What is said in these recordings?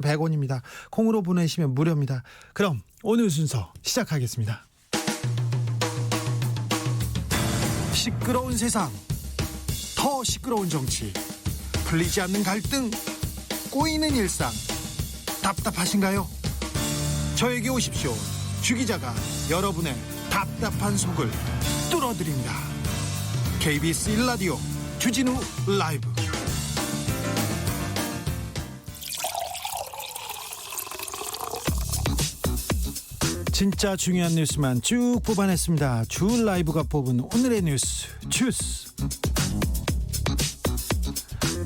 100원입니다. 콩으로 보내시면 무료입니다. 그럼 오늘 순서 시작하겠습니다. 시끄러운 세상, 더 시끄러운 정치, 풀리지 않는 갈등, 꼬이는 일상, 답답하신가요? 저에게 오십시오. 주 기자가 여러분의 답답한 속을 뚫어드립니다. KBS 1라디오 주진우 라이브. 진짜 중요한 뉴스만 쭉 뽑아냈습니다. 주 라이브가 뽑은 오늘의 뉴스 주스.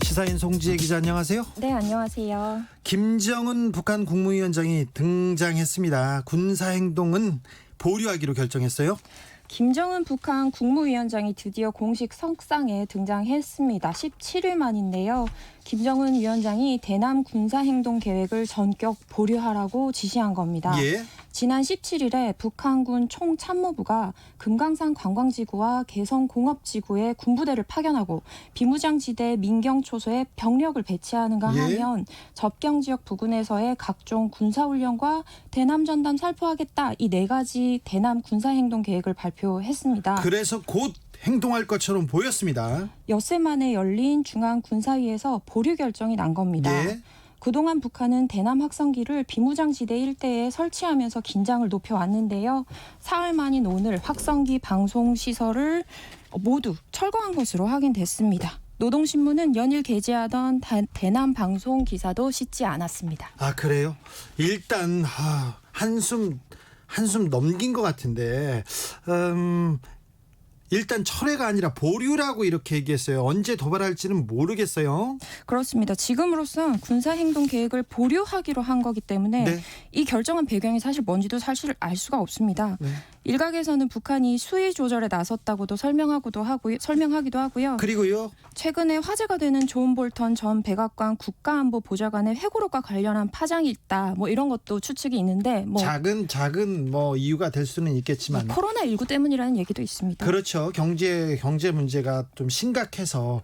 시사인 송지혜 기자, 안녕하세요. 네, 안녕하세요. 김정은 북한 국무위원장이 등장했습니다. 군사행동은 보류하기로 결정했어요. 김정은 북한 국무위원장이 드디어 공식 석상에 등장했습니다. 17일 만인데요. 김정은 위원장이 대남 군사행동 계획을 전격 보류하라고 지시한 겁니다. 예. 지난 17일에 북한군 총참모부가 금강산 관광지구와 개성공업지구에 군부대를 파견하고 비무장지대 민경초소에 병력을 배치하는가 하면 접경지역 부근에서의 각종 군사훈련과 대남전단 살포하겠다, 이 4가지 대남 군사행동 계획을 발표했습니다. 그래서 곧 행동할 것처럼 보였습니다. 엿새 만에 열린 중앙군사위에서 보류 결정이 난 겁니다. 예. 그동안 북한은 대남 확성기를 비무장지대 일대에 설치하면서 긴장을 높여왔는데요. 사흘 만인 오늘 확성기 방송시설을 모두 철거한 것으로 확인됐습니다. 노동신문은 연일 게재하던 대남 방송 기사도 씻지 않았습니다. 아, 그래요? 일단 한숨 넘긴 것 같은데 일단 철회가 아니라 보류라고 이렇게 얘기했어요. 언제 도발할지는 모르겠어요. 그렇습니다. 지금으로선 군사행동 계획을 보류하기로 한 거기 때문에 네. 이 결정한 배경이 사실 뭔지도 사실 알 수가 없습니다. 네. 일각에서는 북한이 수위 조절에 나섰다고도 설명하기도 하고요. 그리고요. 최근에 화제가 되는 존 볼턴 전 백악관 국가안보보좌관의 회고록과 관련한 파장이 있다, 뭐 이런 것도 추측이 있는데, 작은 이유가 될 수는 있겠지만 코로나19 때문이라는 얘기도 있습니다. 그렇죠. 경제 문제가 좀 심각해서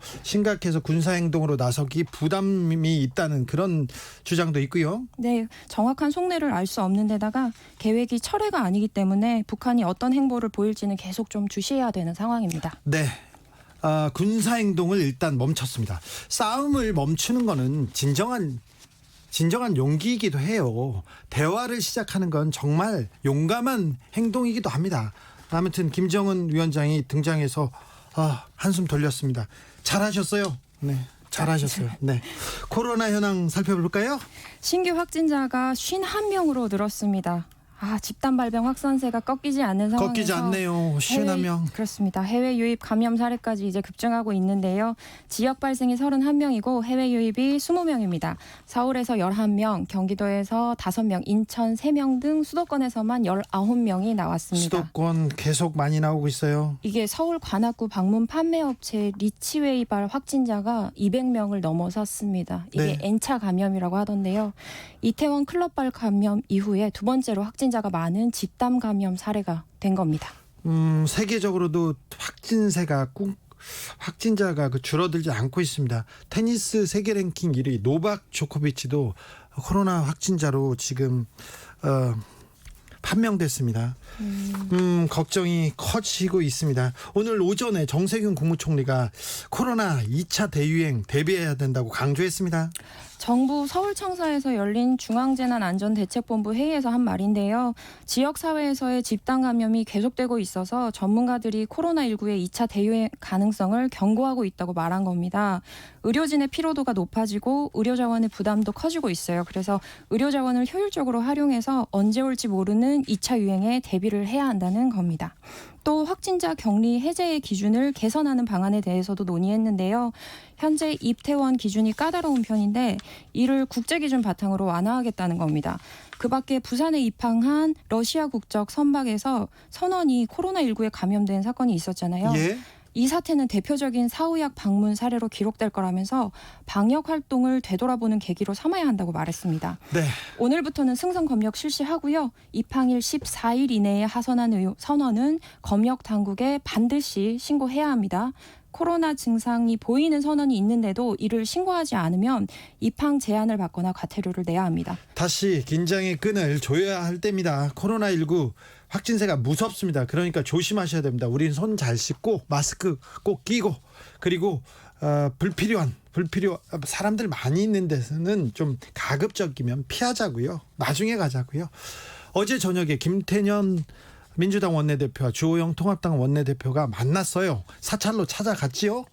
군사 행동으로 나서기 부담이 있다는 그런 주장도 있고요. 네, 정확한 속내를 알 수 없는 데다가 계획이 철회가 아니기 때문에 북한이 어떤 행보를 보일지는 계속 좀 주시해야 되는 상황입니다. 네. 군사 행동을 일단 멈췄습니다. 싸움을 멈추는 거는 진정한 용기이기도 해요. 대화를 시작하는 건 정말 용감한 행동이기도 합니다. 아무튼 김정은 위원장이 등장해서 한숨 돌렸습니다. 잘하셨어요. 네, 잘하셨어요. 네. 코로나 현황 살펴볼까요? 신규 확진자가 51명으로 늘었습니다. 집단 발병 확산세가 꺾이지 않는 상황에서 꺾이지 않네요. 51명. 그렇습니다. 해외 유입 감염 사례까지 이제 급증하고 있는데요. 지역 발생이 31명이고 해외 유입이 20명입니다. 서울에서 11명, 경기도에서 5명, 인천 3명 등 수도권에서만 19명이 나왔습니다. 수도권 계속 많이 나오고 있어요. 이게 서울 관악구 방문 판매업체 리치웨이발 확진자가 200명을 넘어섰습니다. 이게 네. N차 감염이라고 하던데요. 이태원 클럽발 감염 이후에 두 번째로 확진자가 많은 집단 감염 사례가 된 겁니다. 세계적으로도 확진자가 줄어들지 않고 있습니다. 테니스 세계 랭킹 1위 노박 조코비치도 코로나 확진자로 지금 판명됐습니다. 걱정이 커지고 있습니다. 오늘 오전에 정세균 국무총리가 코로나 2차 대유행 대비해야 된다고 강조했습니다. 정부 서울청사에서 열린 중앙재난안전대책본부 회의에서 한 말인데요. 지역사회에서의 집단 감염이 계속되고 있어서 전문가들이 코로나19의 2차 대유행 가능성을 경고하고 있다고 말한 겁니다. 의료진의 피로도가 높아지고 의료자원의 부담도 커지고 있어요. 그래서 의료자원을 효율적으로 활용해서 언제 올지 모르는 2차 유행에 대비를 해야 한다는 겁니다. 또 확진자 격리 해제의 기준을 개선하는 방안에 대해서도 논의했는데요. 현재 입퇴원 기준이 까다로운 편인데 이를 국제기준 바탕으로 완화하겠다는 겁니다. 그 밖에 부산에 입항한 러시아 국적 선박에서 선원이 코로나19에 감염된 사건이 있었잖아요. 예. 이 사태는 대표적인 사후약 방문 사례로 기록될 거라면서 방역 활동을 되돌아보는 계기로 삼아야 한다고 말했습니다. 네. 오늘부터는 승선 검역 실시하고요. 입항일 14일 이내에 하선한 선원은 검역 당국에 반드시 신고해야 합니다. 코로나 증상이 보이는 선언이 있는데도 이를 신고하지 않으면 입항 제한을 받거나 과태료를 내야 합니다. 다시 긴장의 끈을 조여야 할 때입니다. 코로나19 확진세가 무섭습니다. 그러니까 조심하셔야 됩니다. 우린 손 잘 씻고 마스크 꼭 끼고 그리고 불필요한 사람들 많이 있는 데서는 좀 가급적이면 피하자고요. 나중에 가자고요. 어제 저녁에 김태년 민주당 원내대표와 주호영 통합당 원내대표가 만났어요. 사찰로 찾아갔지요?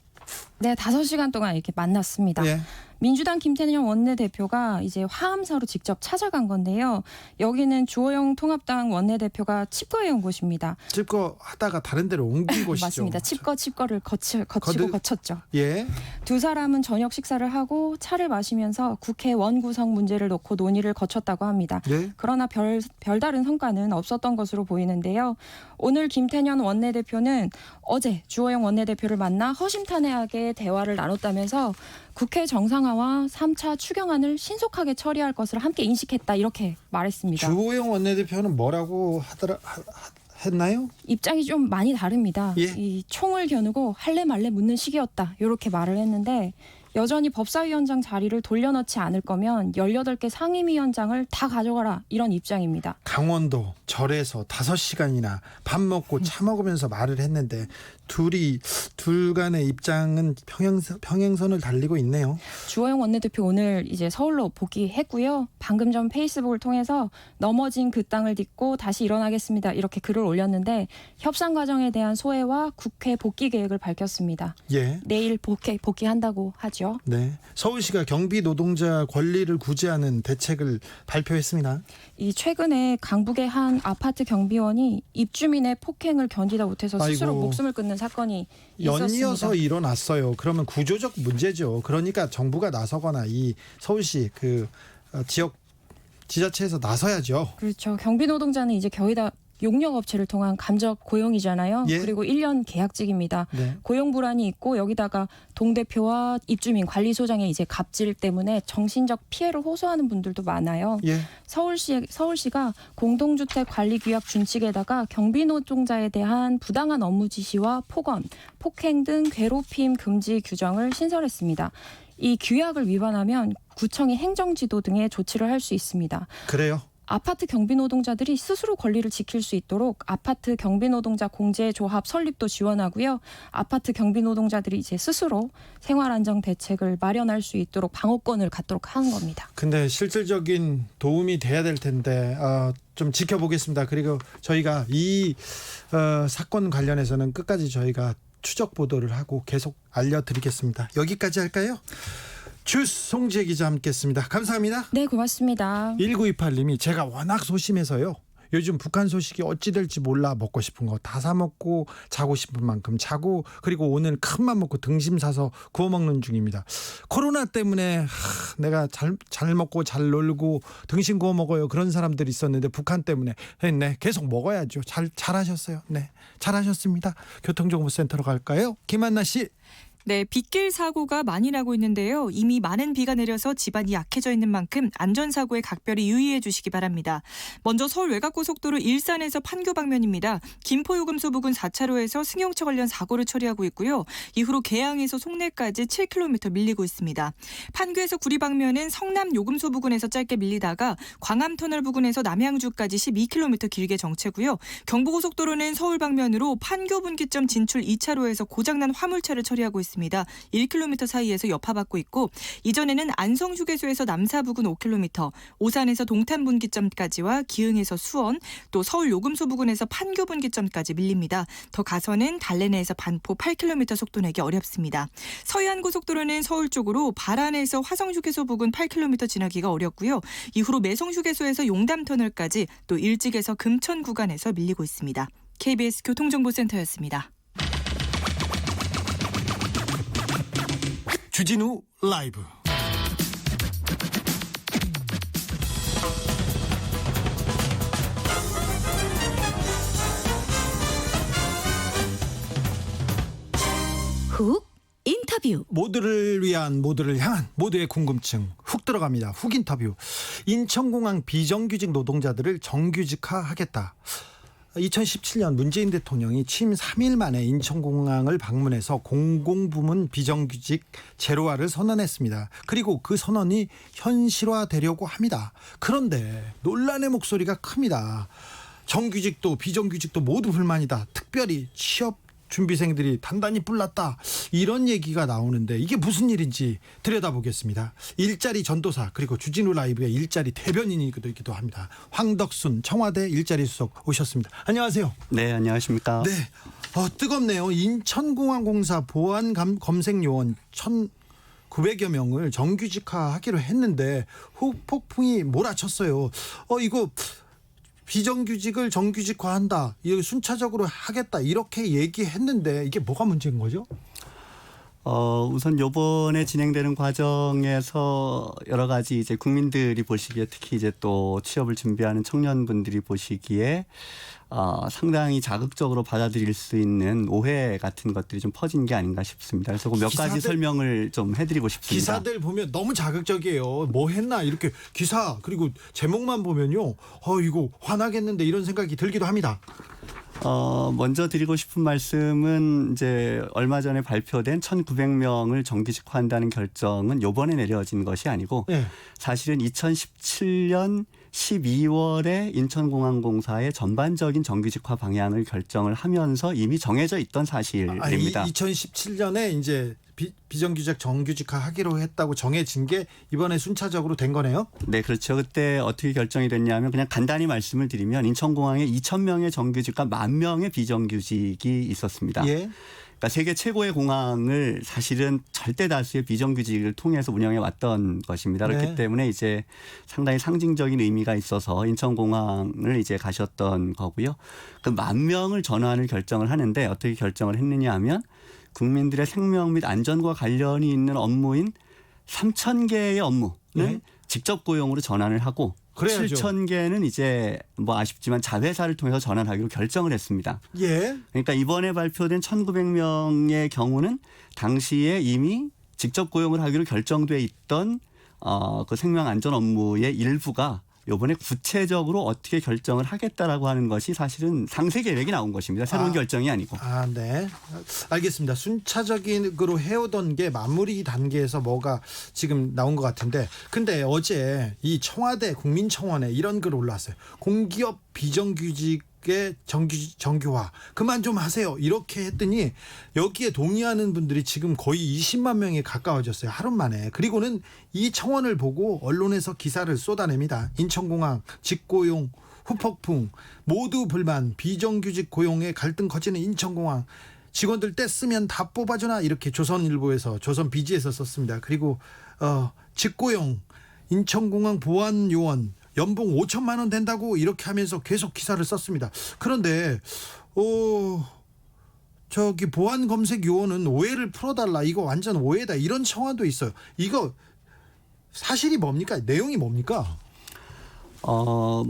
네, 5시간 동안 이렇게 만났습니다. 예. 민주당 김태년 원내대표가 이제 화암사로 직접 찾아간 건데요. 여기는 주호영 통합당 원내대표가 칩거해 온 곳입니다. 찝거 하다가 다른 데로 옮긴 곳이죠. 맞습니다. 칩거를 거쳤죠. 예. 두 사람은 저녁 식사를 하고 차를 마시면서 국회 원구성 문제를 놓고 논의를 거쳤다고 합니다. 예. 그러나 별다른 성과는 없었던 것으로 보이는데요. 오늘 김태년 원내대표는 어제 주호영 원내대표를 만나 허심탄회하게 대화를 나눴다면서 국회 정상화와 3차 추경안을 신속하게 처리할 것을 함께 인식했다 이렇게 말했습니다. 주호영 원내대표는 뭐라고 했나요? 입장이 좀 많이 다릅니다. 예. 이 총을 겨누고 할래 말래 묻는 시기였다 이렇게 말을 했는데 여전히 법사위원장 자리를 돌려놓지 않을 거면 18개 상임위원장을 다 가져가라 이런 입장입니다. 강원도 절에서 5시간이나 밥 먹고 차 먹으면서 말을 했는데 둘 간의 입장은 평행선을 달리고 있네요. 주호영 원내대표 오늘 이제 서울로 복귀했고요. 방금 전 페이스북을 통해서 넘어진 그 땅을 딛고 다시 일어나겠습니다. 이렇게 글을 올렸는데 협상 과정에 대한 소회와 국회 복귀 계획을 밝혔습니다. 예. 내일 복귀한다고 하죠. 네. 서울시가 경비 노동자 권리를 구제하는 대책을 발표했습니다. 이 최근에 강북의 한 아파트 경비원이 입주민의 폭행을 견디다 못해서 스스로 아이고. 목숨을 끊는 사건이 있었습니다. 연이어서 일어났어요. 그러면 구조적 문제죠. 그러니까 정부가 나서거나 이 서울시 지역 지자체에서 나서야죠. 그렇죠. 경비 노동자는 이제 거의 다 용역업체를 통한 감적 고용이잖아요. 예. 그리고 1년 계약직입니다. 네. 고용 불안이 있고 여기다가 동대표와 입주민 관리소장의 이제 갑질 때문에 정신적 피해를 호소하는 분들도 많아요. 예. 서울시가 공동주택 관리 규약 준칙에다가 경비 노동자에 대한 부당한 업무 지시와 폭언, 폭행 등 괴롭힘 금지 규정을 신설했습니다. 이 규약을 위반하면 구청이 행정지도 등의 조치를 할 수 있습니다. 그래요. 아파트 경비 노동자들이 스스로 권리를 지킬 수 있도록 아파트 경비 노동자 공제 조합 설립도 지원하고요. 아파트 경비 노동자들이 이제 스스로 생활 안정 대책을 마련할 수 있도록 방어권을 갖도록 하는 겁니다. 근데 실질적인 도움이 돼야 될 텐데 좀 지켜보겠습니다. 그리고 저희가 이 사건 관련해서는 끝까지 저희가 추적 보도를 하고 계속 알려드리겠습니다. 여기까지 할까요? 주스 송지혜 기자 함께했습니다. 감사합니다. 네, 고맙습니다. 1928님이 제가 워낙 소심해서요. 요즘 북한 소식이 어찌 될지 몰라 먹고 싶은 거 다 사 먹고 자고 싶은 만큼 자고 그리고 오늘 큰맘 먹고 등심 사서 구워 먹는 중입니다. 코로나 때문에 내가 잘 먹고 잘 놀고 등심 구워 먹어요. 그런 사람들이 있었는데 북한 때문에 네, 계속 먹어야죠. 잘하셨어요. 네, 잘하셨습니다. 교통정보센터로 갈까요? 김한나 씨. 네, 빗길 사고가 많이 나고 있는데요. 이미 많은 비가 내려서 집안이 약해져 있는 만큼 안전사고에 각별히 유의해 주시기 바랍니다. 먼저 서울 외곽고속도로 일산에서 판교 방면입니다. 김포요금소 부근 4차로에서 승용차 관련 사고를 처리하고 있고요. 이후로 계양에서 송내까지 7km 밀리고 있습니다. 판교에서 구리 방면은 성남 요금소 부근에서 짧게 밀리다가 광암터널 부근에서 남양주까지 12km 길게 정체고요. 경부고속도로는 서울 방면으로 판교 분기점 진출 2차로에서 고장난 화물차를 처리하고 있습니다. 1km 사이에서 여파받고 있고 이전에는 안성휴게소에서 남사부근 5km, 오산에서 동탄분기점까지와 기흥에서 수원, 또 서울 요금소 부근에서 판교 분기점까지 밀립니다. 더 가서는 달래내에서 반포 8km 속도 내기 어렵습니다. 서해안고속도로는 서울 쪽으로 발안에서 화성휴게소 부근 8km 지나기가 어렵고요. 이후로 매송휴게소에서 용담터널까지 또 일찍에서 금천 구간에서 밀리고 있습니다. KBS 교통정보센터였습니다. 주진우 라이브. 훅 인터뷰. 모두를 위한 모두를 향한 모두의 궁금증 훅 들어갑니다. 훅 인터뷰. 인천공항 비정규직 노동자들을 정규직화하겠다. 2017년 문재인 대통령이 취임 3일 만에 인천공항을 방문해서 공공부문 비정규직 제로화를 선언했습니다. 그리고 그 선언이 현실화되려고 합니다. 그런데 논란의 목소리가 큽니다. 정규직도 비정규직도 모두 불만이다. 특별히 취업 준비생들이 단단히 뿔났다. 이런 얘기가 나오는데 이게 무슨 일인지 들여다보겠습니다. 일자리 전도사 그리고 주진우 라이브의 일자리 대변인이기도 합니다. 황덕순 청와대 일자리 수석 오셨습니다. 안녕하세요. 네, 안녕하십니까. 네, 뜨겁네요. 인천공항공사 보안 검색 요원 1,900여 명을 정규직화하기로 했는데 후폭풍이 몰아쳤어요. 이거 비정규직을 정규직화한다. 이거 순차적으로 하겠다. 이렇게 얘기했는데 이게 뭐가 문제인 거죠? 우선 요번에 진행되는 과정에서 여러 가지 이제 국민들이 보시기에 특히 이제 또 취업을 준비하는 청년분들이 보시기에 상당히 자극적으로 받아들일 수 있는 오해 같은 것들이 좀 퍼진 게 아닌가 싶습니다. 그래서 몇 가지 설명을 좀 해드리고 싶습니다. 기사들 보면 너무 자극적이에요. 뭐 했나 이렇게 기사 그리고 제목만 보면요. 이거 화나겠는데 이런 생각이 들기도 합니다. 먼저 드리고 싶은 말씀은 이제 얼마 전에 발표된 1,900명을 정규직화한다는 결정은 요번에 내려진 것이 아니고 네. 사실은 2017년 12월에 인천공항공사의 전반적인 정규직화 방향을 결정을 하면서 이미 정해져 있던 사실입니다. 2017년에 이제 비정규직 정규직화 하기로 했다고 정해진 게 이번에 순차적으로 된 거네요. 네, 그렇죠. 그때 어떻게 결정이 됐냐면 그냥 간단히 말씀을 드리면 인천공항에 2,000명의 정규직과 10,000명의 비정규직이 있었습니다. 예. 그러니까 세계 최고의 공항을 사실은 절대 다수의 비정규직을 통해서 운영해 왔던 것입니다. 그렇기 네. 때문에 이제 상당히 상징적인 의미가 있어서 인천공항을 이제 가셨던 거고요. 그 10,000명을 전환을 결정을 하는데 어떻게 결정을 했느냐 하면 국민들의 생명 및 안전과 관련이 있는 업무인 3,000개의 업무는 네. 직접 고용으로 전환을 하고 그래야죠. 7,000개는 이제 뭐 아쉽지만 자회사를 통해서 전환하기로 결정을 했습니다. 예. 그러니까 이번에 발표된 1,900명의 경우는 당시에 이미 직접 고용을 하기로 결정돼 있던 그 생명 안전 업무의 일부가 이번에 구체적으로 어떻게 결정을 하겠다라고 하는 것이 사실은 상세 계획이 나온 것입니다. 새로운 결정이 아니고. 네. 알겠습니다. 순차적으로 해오던 게 마무리 단계에서 뭐가 지금 나온 것 같은데 근데 어제 이 청와대 국민청원에 이런 글 올라왔어요. 공기업 비정규직의 정규화 그만 좀 하세요. 이렇게 했더니 여기에 동의하는 분들이 지금 거의 20만 명에 가까워졌어요. 하루 만에. 그리고는 이 청원을 보고 언론에서 기사를 쏟아냅니다. 인천공항 직고용 후폭풍 모두 불만 비정규직 고용에 갈등 커지는 인천공항 직원들 떼쓰면 다 뽑아주나 이렇게 조선일보에서 조선비지에서 썼습니다. 그리고 직고용 인천공항 보안요원 연봉 5천만 원 된다고 이렇게 하면서 계속 기사를 썼습니다. 그런데 저기 보안 검색 요원은 오해를 풀어달라. 이거 완전 오해다. 이런 청원도 있어요. 이거 사실이 뭡니까? 내용이 뭡니까?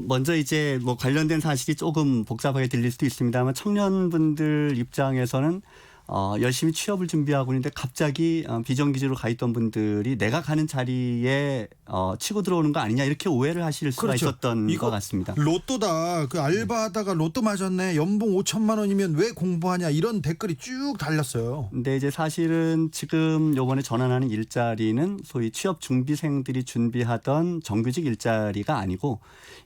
먼저 이제 뭐 관련된 사실이 조금 복잡하게 들릴 수도 있습니다만 청년분들 입장에서는 열심히 취업을 준비하고 있는데 갑자기 비정규직으로 가 있던 분들이 내가 가는 자리에 치고 들어오는 거 아니냐 이렇게 오해를 하실 수가 그렇죠. 있었던 것 같습니다. 로또다. 그 알바하다가 로또 맞았네. 연봉 5천만 원이면 왜 공부하냐 이런 댓글이 쭉 달렸어요. 근데 이제 사실은 지금 요번에 전환하는 일자리는 소위 취업 준비생들이 준비하던 정규직 일자리가 아니고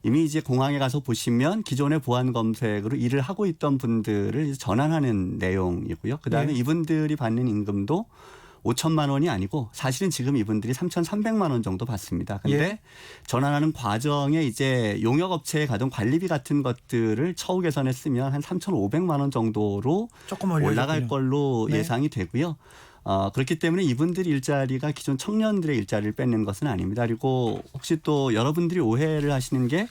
이미 이제 공항에 가서 보시면 기존의 보안 검색으로 일을 하고 있던 분들을 이제 전환하는 내용이고요. 그다음에 네. 이분들이 받는 임금도 5천만 원이 아니고 사실은 지금 이분들이 3,300만 원 정도 받습니다. 그런데 예. 전환하는 과정에 이제 용역업체에 가던 관리비 같은 것들을 처우 개선에 쓰면 한 3,500만 원 정도로 조금 올라갈 걸로 네. 예상이 되고요. 그렇기 때문에 이분들 일자리가 기존 청년들의 일자리를 뺏는 것은 아닙니다. 그리고 혹시 또 여러분들이 오해를 하시는 게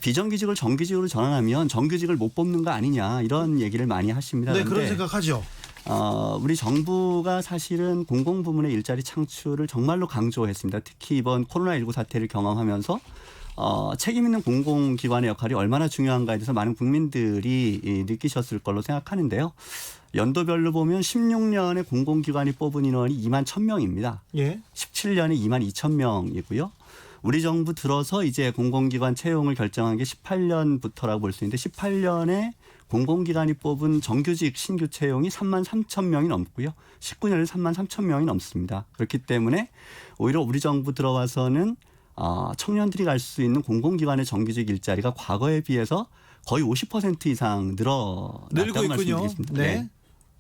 비정규직을 정규직으로 전환하면 정규직을 못 뽑는 거 아니냐 이런 얘기를 많이 하십니다. 네, 그런 생각하죠. 우리 정부가 사실은 공공부문의 일자리 창출을 정말로 강조했습니다. 특히 이번 코로나19 사태를 경험하면서 책임 있는 공공기관의 역할이 얼마나 중요한가에 대해서 많은 국민들이 느끼셨을 걸로 생각하는데요. 연도별로 보면 16년에 공공기관이 뽑은 인원이 2만 1,000명입니다. 예. 17년에 2만 2천 명이고요. 우리 정부 들어서 이제 공공기관 채용을 결정한 게 18년부터라고 볼 수 있는데 18년에 공공기관이 뽑은 정규직 신규 채용이 3만 3천 명이 넘고요. 19년에 3만 3천 명이 넘습니다. 그렇기 때문에 오히려 우리 정부 들어와서는 청년들이 갈 수 있는 공공기관의 정규직 일자리가 과거에 비해서 거의 50% 이상 늘고 있군요. 말씀드리겠습니다. 네.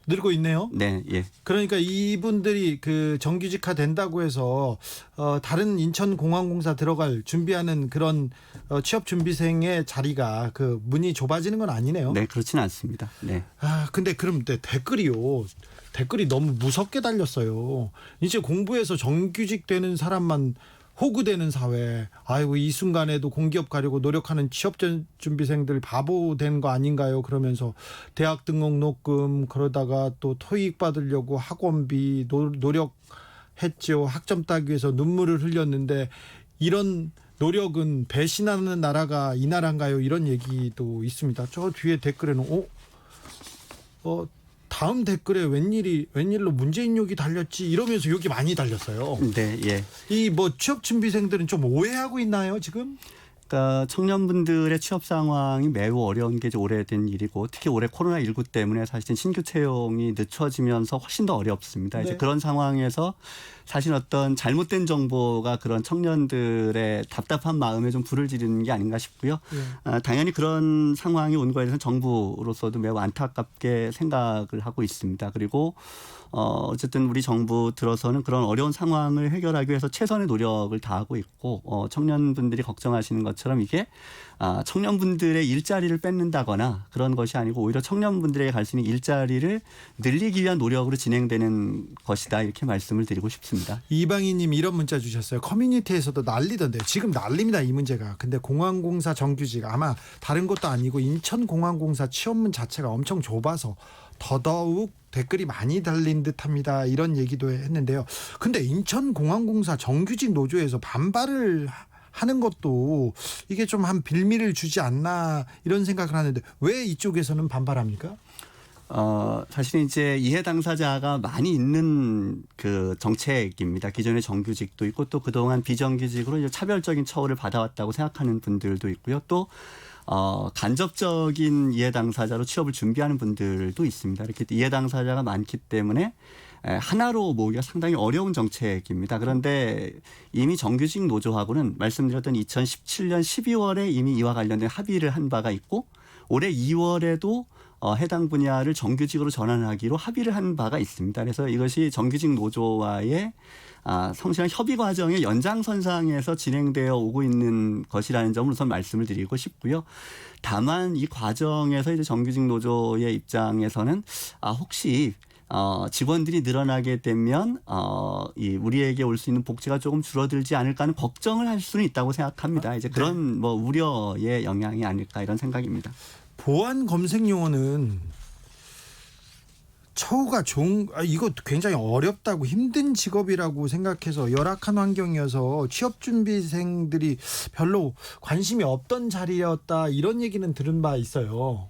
늘고 있네요. 네, 예. 그러니까 이분들이 그 정규직화 된다고 해서 다른 인천공항공사 들어갈 준비하는 그런 취업 준비생의 자리가 그 문이 좁아지는 건 아니네요. 네, 그렇지는 않습니다. 네. 근데 그럼 댓글이 너무 무섭게 달렸어요. 이제 공부해서 정규직 되는 사람만 호구되는 사회. 아이고 이 순간에도 공기업 가려고 노력하는 취업 준비생들 바보 된 거 아닌가요? 그러면서 대학 등록 녹금 그러다가 또 토익 받으려고 학원비 노력했죠. 학점 따기 위해서 눈물을 흘렸는데 이런 노력은 배신하는 나라가 이 나라인가요? 이런 얘기도 있습니다. 저 뒤에 댓글에는 다음 댓글에 웬일로 문재인 욕이 달렸지 이러면서 욕이 많이 달렸어요. 네, 예. 이 뭐 취업 준비생들은 좀 오해하고 있나요 지금? 그러니까 청년분들의 취업 상황이 매우 어려운 게 이제 오래된 일이고 특히 올해 코로나19 때문에 사실은 신규 채용이 늦춰지면서 훨씬 더 어렵습니다. 네. 이제 그런 상황에서 사실 어떤 잘못된 정보가 그런 청년들의 답답한 마음에 좀 불을 지르는 게 아닌가 싶고요. 당연히 그런 상황이 온 거에 대해서는 정부로서도 매우 안타깝게 생각을 하고 있습니다. 그리고 어쨌든 우리 정부 들어서는 그런 어려운 상황을 해결하기 위해서 최선의 노력을 다하고 있고 청년분들이 걱정하시는 것처럼 이게 청년분들의 일자리를 뺏는다거나 그런 것이 아니고 오히려 청년분들에게 갈 수 있는 일자리를 늘리기 위한 노력으로 진행되는 것이다 이렇게 말씀을 드리고 싶습니다. 이방희님 이런 문자 주셨어요. 커뮤니티에서도 난리던데요. 지금 난립니다 이 문제가. 근데 공항공사 정규직 아마 다른 것도 아니고 인천공항공사 취업문 자체가 엄청 좁아서 더더욱 댓글이 많이 달린 듯합니다. 이런 얘기도 했는데요. 근데 인천공항공사 정규직 노조에서 반발을 하는 것도 이게 좀 한 빌미를 주지 않나 이런 생각을 하는데 왜 이쪽에서는 반발합니까? 사실 이제 이해 당사자가 많이 있는 그 정책입니다. 기존의 정규직도 있고 또 그동안 비정규직으로 이제 차별적인 처우를 받아왔다고 생각하는 분들도 있고요. 또 간접적인 이해 당사자로 취업을 준비하는 분들도 있습니다. 이렇게 이해 당사자가 많기 때문에 하나로 모으기가 상당히 어려운 정책입니다. 그런데 이미 정규직 노조하고는 말씀드렸던 2017년 12월에 이미 이와 관련된 합의를 한 바가 있고 올해 2월에도 해당 분야를 정규직으로 전환하기로 합의를 한 바가 있습니다. 그래서 이것이 정규직 노조와의 성실한 협의 과정의 연장선상에서 진행되어 오고 있는 것이라는 점을 우선 말씀을 드리고 싶고요. 다만 이 과정에서 이제 정규직 노조의 입장에서는 혹시 직원들이 늘어나게 되면 우리에게 올 수 있는 복지가 조금 줄어들지 않을까 하는 걱정을 할 수는 있다고 생각합니다. 이제 그런 뭐 우려의 영향이 아닐까 이런 생각입니다. 보안 검색 용어는 처우가 좋은 이거 굉장히 어렵다고 힘든 직업이라고 생각해서 열악한 환경이어서 취업 준비생들이 별로 관심이 없던 자리였다 이런 얘기는 들은 바 있어요.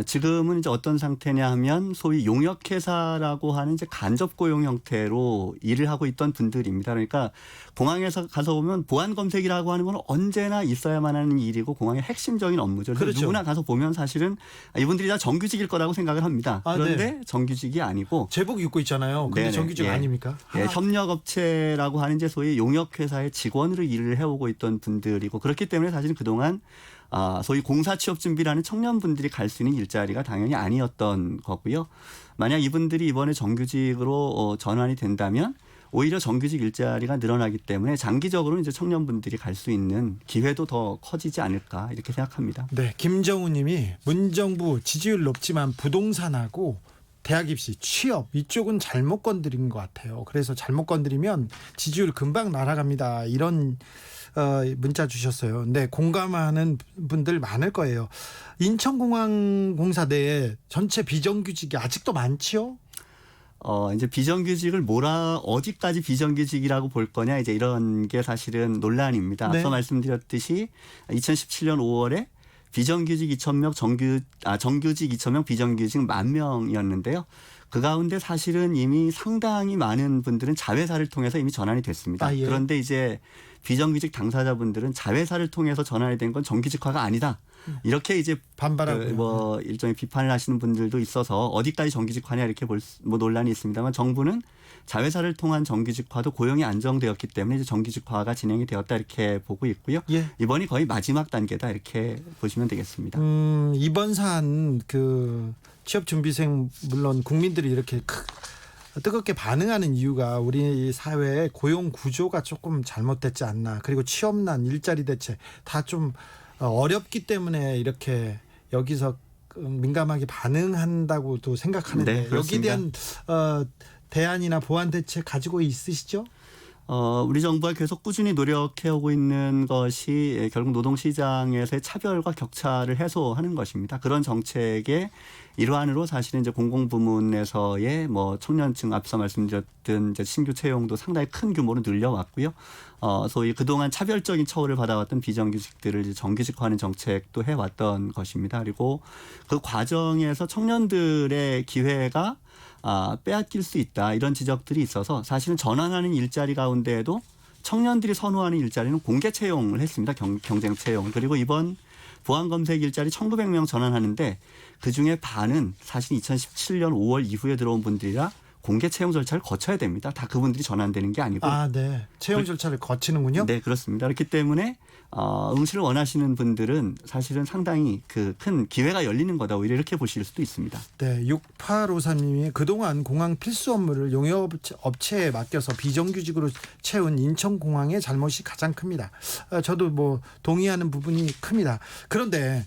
지금은 이제 어떤 상태냐 하면 소위 용역회사라고 하는 이제 간접 고용 형태로 일을 하고 있던 분들입니다. 그러니까 공항에서 가서 보면 보안 검색이라고 하는 건 언제나 있어야만 하는 일이고 공항의 핵심적인 업무죠. 그래서 그렇죠. 누구나 가서 보면 사실은 이분들이 다 정규직일 거라고 생각을 합니다. 그런데 네. 정규직이 아니고 제복 입고 있잖아요. 근데 정규직 아닙니까? 협력업체라고 하는 이제 소위 용역회사의 직원으로 일을 해오고 있던 분들이고 그렇기 때문에 사실은 그동안 소위 공사 취업 준비라는 청년분들이 갈 수 있는 일자리가 당연히 아니었던 거고요. 만약 이분들이 이번에 정규직으로 전환이 된다면 오히려 정규직 일자리가 늘어나기 때문에 장기적으로 이제 청년분들이 갈 수 있는 기회도 더 커지지 않을까 이렇게 생각합니다. 네, 김정우님이 문정부 지지율 높지만 부동산하고 대학 입시, 취업 이쪽은 잘못 건드린 것 같아요. 그래서 잘못 건드리면 지지율 금방 날아갑니다. 이런 문자 주셨어요. 네, 공감하는 분들 많을 거예요. 인천공항공사 내에 전체 비정규직이 아직도 많지요? 이제 비정규직을 어디까지 비정규직이라고 볼 거냐 이제 이런 게 사실은 논란입니다. 네. 앞서 말씀드렸듯이 2017년 5월에 비정규직 2,000명, 정규직 2,000명, 비정규직 10,000명이었는데요. 그 가운데 사실은 이미 상당히 많은 분들은 자회사를 통해서 이미 전환이 됐습니다. 예. 그런데 이제 비정규직 당사자분들은 자회사를 통해서 전환이 된 건 정규직화가 아니다. 이렇게 이제 반발하고 뭐 일종의 비판을 하시는 분들도 있어서 어디까지 정규직화냐 이렇게 뭐 논란이 있습니다만 정부는 자회사를 통한 정규직화도 고용이 안정되었기 때문에 이제 정규직화가 진행이 되었다 이렇게 보고 있고요. 예. 이번이 거의 마지막 단계다 이렇게 보시면 되겠습니다. 이번 사안 그 취업 준비생 물론 국민들이 이렇게 뜨겁게 반응하는 이유가 우리 사회의 고용 구조가 조금 잘못됐지 않나. 그리고 취업난, 일자리 대책 다 좀 어렵기 때문에 이렇게 여기서 민감하게 반응한다고도 생각하는데 네, 여기에 그렇습니다. 대한 대안이나 보완 대책 가지고 있으시죠? 우리 정부가 계속 꾸준히 노력해오고 있는 것이 결국 노동시장에서의 차별과 격차를 해소하는 것입니다. 그런 정책의 일환으로 사실은 이제 공공부문에서의 뭐 청년층 앞서 말씀드렸던 이제 신규 채용도 상당히 큰 규모로 늘려왔고요. 소위 그동안 차별적인 처우를 받아왔던 비정규직들을 이제 정규직화하는 정책도 해왔던 것입니다. 그리고 그 과정에서 청년들의 기회가 빼앗길 수 있다 이런 지적들이 있어서 사실은 전환하는 일자리 가운데에도 청년들이 선호하는 일자리는 공개 채용을 했습니다. 경쟁 채용. 그리고 이번 보안검색 일자리 1,900명 전환하는데 그중에 반은 사실 2017년 5월 이후에 들어온 분들이라 공개 채용 절차를 거쳐야 됩니다. 다 그분들이 전환되는 게 아니고. 네. 채용 절차를 거치는군요. 네, 그렇습니다. 그렇기 때문에 응시를 원하시는 분들은 사실은 상당히 그 큰 기회가 열리는 거다. 오히려 이렇게 보실 수도 있습니다. 네, 6853님이 그동안 공항 필수 업무를 용역업체에 맡겨서 비정규직으로 채운 인천공항의 잘못이 가장 큽니다. 저도 뭐 동의하는 부분이 큽니다. 그런데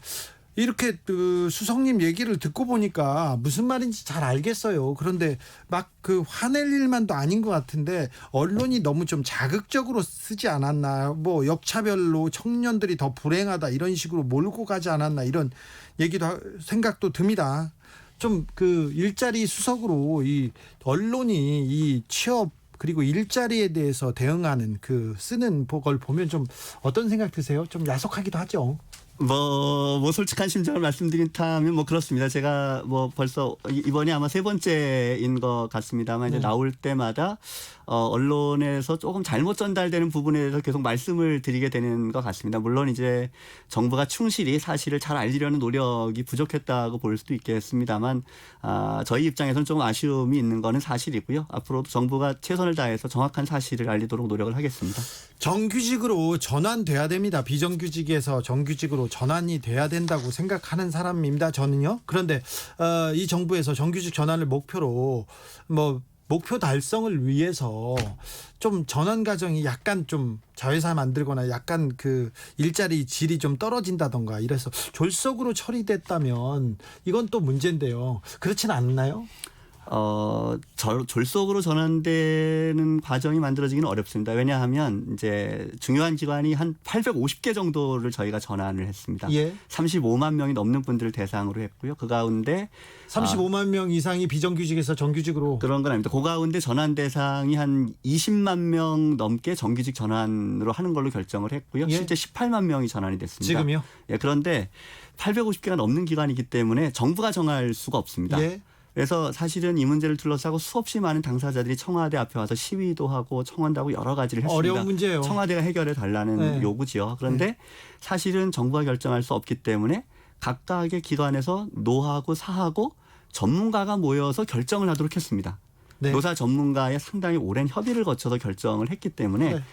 이렇게 수석님 얘기를 듣고 보니까 무슨 말인지 잘 알겠어요. 그런데 막 화낼 일만도 아닌 것 같은데 언론이 너무 좀 자극적으로 쓰지 않았나. 뭐 역차별로 청년들이 더 불행하다 이런 식으로 몰고 가지 않았나 이런 얘기도 생각도 듭니다. 좀 일자리 수석으로 이 언론이 이 취업 그리고 일자리에 대해서 대응하는 쓰는 걸 보면 좀 어떤 생각 드세요? 좀 야속하기도 하죠. 뭐 솔직한 심정을 말씀드린다면 뭐 그렇습니다. 제가 뭐 벌써 이번이 아마 세 번째인 것 같습니다만 이제 나올 때마다 언론에서 조금 잘못 전달되는 부분에 대해서 계속 말씀을 드리게 되는 것 같습니다. 물론 이제 정부가 충실히 사실을 잘 알리려는 노력이 부족했다고 볼 수도 있겠습니다만 저희 입장에서는 조금 아쉬움이 있는 거는 사실이고요. 앞으로도 정부가 최선을 다해서 정확한 사실을 알리도록 노력을 하겠습니다. 정규직으로 전환돼야 됩니다. 비정규직에서 정규직으로 전환이 돼야 된다고 생각하는 사람입니다. 저는요. 그런데 이 정부에서 정규직 전환을 목표로 목표 달성을 위해서 좀 전환 과정이 약간 좀 자회사 만들거나 약간 일자리 질이 좀 떨어진다던가 이래서 졸속으로 처리됐다면 이건 또 문제인데요. 그렇진 않나요? 졸속으로 전환되는 과정이 만들어지기는 어렵습니다. 왜냐하면 이제 중요한 기관이 한 850개 정도를 저희가 전환을 했습니다. 예. 35만 명이 넘는 분들을 대상으로 했고요. 그 가운데 35만 명 이상이 비정규직에서 정규직으로 그런 건 아닙니다. 그 가운데 전환 대상이 한 20만 명 넘게 정규직 전환으로 하는 걸로 결정을 했고요. 예. 실제 18만 명이 전환이 됐습니다. 지금요? 예, 그런데 850개가 넘는 기관이기 때문에 정부가 정할 수가 없습니다. 예. 그래서 사실은 이 문제를 둘러싸고 수없이 많은 당사자들이 청와대 앞에 와서 시위도 하고 청원도 하고 여러 가지를 했습니다. 어려운 문제예요. 청와대가 해결해 달라는 네. 요구지요. 그런데 사실은 정부가 결정할 수 없기 때문에 각각의 기관에서 노하고 사하고 전문가가 모여서 결정을 하도록 했습니다. 네. 노사 전문가의 상당히 오랜 협의를 거쳐서 결정을 했기 때문에 네.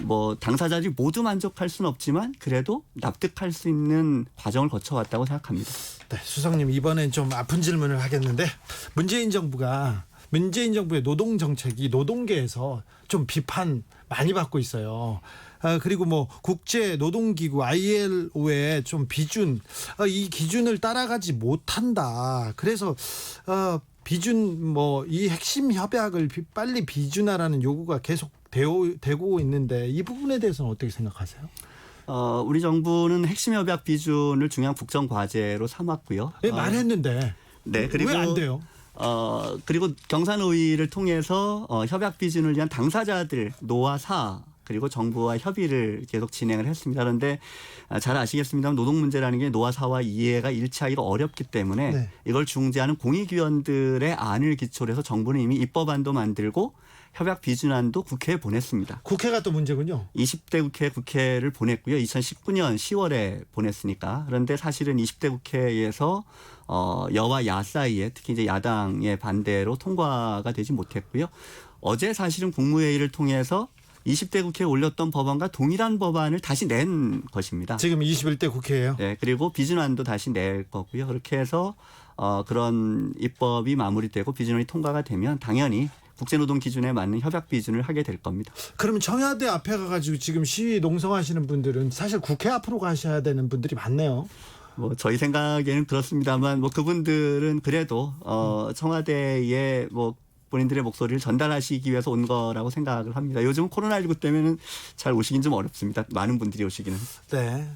뭐 당사자들이 모두 만족할 수는 없지만 그래도 납득할 수 있는 과정을 거쳐왔다고 생각합니다. 네, 수석님 이번엔 좀 아픈 질문을 하겠는데 문재인 정부의 노동 정책이 노동계에서 좀 비판 많이 받고 있어요. 그리고 뭐 국제 노동기구 ILO의 좀 비준 이 기준을 따라가지 못한다. 그래서 비준 이 핵심 협약을 빨리 비준하라는 요구가 계속 되고 있는데 이 부분에 대해서는 어떻게 생각하세요? 우리 정부는 핵심 협약 비준을 중요한 국정 과제로 삼았고요. 네, 말했는데 네, 그리고 왜 안 돼요? 그리고 경산의의를 통해서 협약 비준을 위한 당사자들 노와 사 그리고 정부와 협의를 계속 진행을 했습니다. 그런데 잘 아시겠습니다만 노동 문제라는 게 노와 사와 이해가 일치하기가 어렵기 때문에 네. 이걸 중재하는 공익위원들의 안을 기초로 해서 정부는 이미 입법안도 만들고 협약 비준안도 국회에 보냈습니다. 국회가 또 문제군요. 20대 국회를 보냈고요. 2019년 10월에 보냈으니까. 그런데 사실은 20대 국회에서 여와 야 사이에 특히 이제 야당의 반대로 통과가 되지 못했고요. 어제 사실은 국무회의를 통해서 20대 국회에 올렸던 법안과 동일한 법안을 다시 낸 것입니다. 지금 21대 국회예요. 네, 그리고 비준안도 다시 낼 거고요. 그렇게 해서 그런 입법이 마무리되고 비준안이 통과가 되면 당연히 국제노동 기준에 맞는 협약 비준을 하게 될 겁니다. 그러면 청와대 앞에 가가지고 지금 시위 농성하시는 분들은 사실 국회 앞으로 가셔야 되는 분들이 많네요. 뭐 저희 생각에는 그렇습니다만 뭐 그분들은 그래도 청와대에 뭐 본인들의 목소리를 전달하시기 위해서 온 거라고 생각을 합니다. 요즘 코로나19 때문에는 잘 오시긴 좀 어렵습니다. 많은 분들이 오시기는. 네.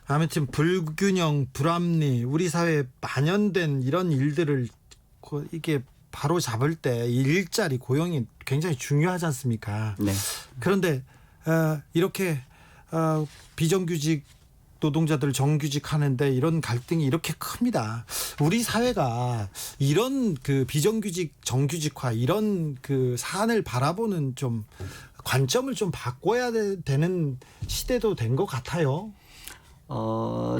아무튼 불균형, 불합리, 우리 사회에 만연된 이런 일들을 이게 바로 잡을 때 일자리 고용이 굉장히 중요하지 않습니까? 네. 그런데 이렇게 비정규직 노동자들 정규직 하는데 이런 갈등이 이렇게 큽니다. 우리 사회가 이런 그 비정규직 정규직화 이런 그 사안을 바라보는 좀 관점을 좀 바꿔야 되는 시대도 된 것 같아요.